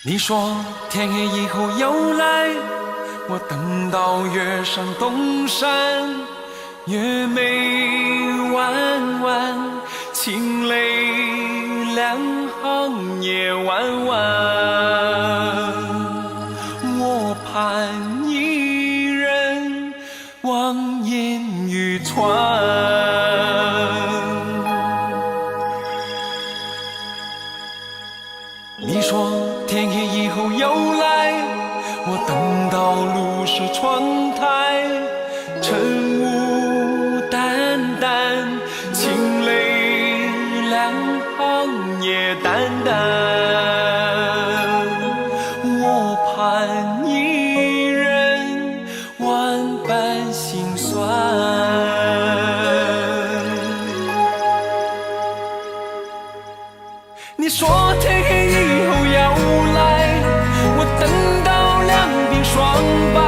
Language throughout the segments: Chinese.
你说天黑以后又来，我等到月上东山，月眉弯弯，情泪两行也弯弯。我盼一人望眼欲穿。你说天黑以后又来，我等到露湿窗台，晨雾淡淡，情泪两行也淡淡。我盼一人万般心酸。你说天黑以后要来，我等到两鬓霜白，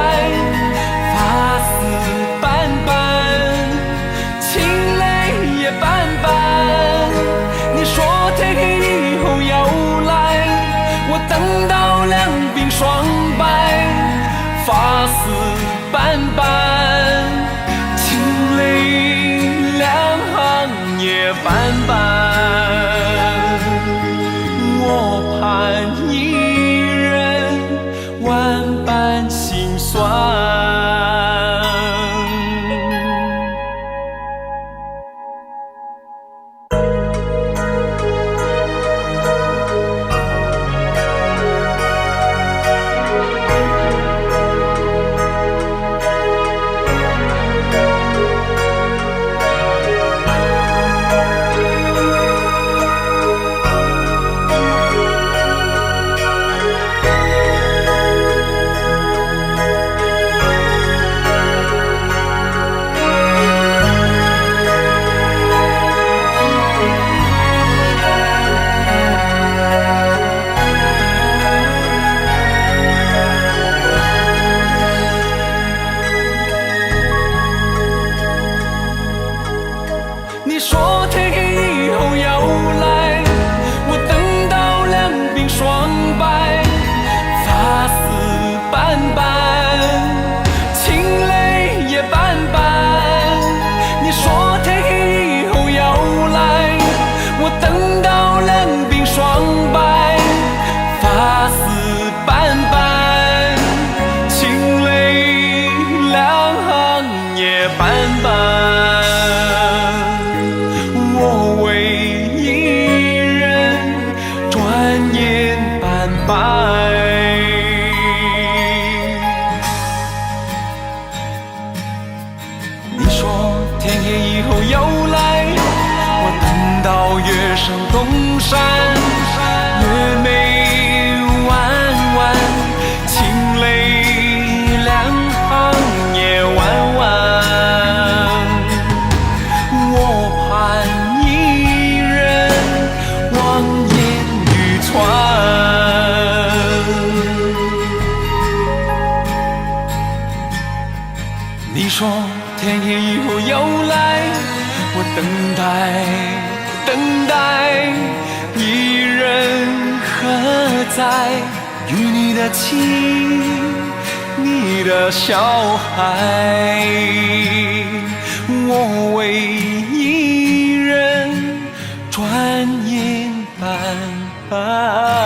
发丝斑斑，情泪也斑斑。你说天黑以后要来，我等到两鬓霜白，发丝斑斑，情泪两行也斑斑。我盼一人万般心酸。你说天黑以后要来，我等到两鬓霜白，发丝斑斑，情泪也斑斑。你说天黑以后要来，我等到两鬓霜白，发丝斑斑，情泪两行也斑斑。我为一人转眼斑白。你说天黑以后又来，我等到月上东山，月眉弯弯，情泪两行也弯弯。我盼一人望眼欲穿。你说天黑以后又来，我等待一人何在？与你的情，你的小孩，我为一人转眼斑斑。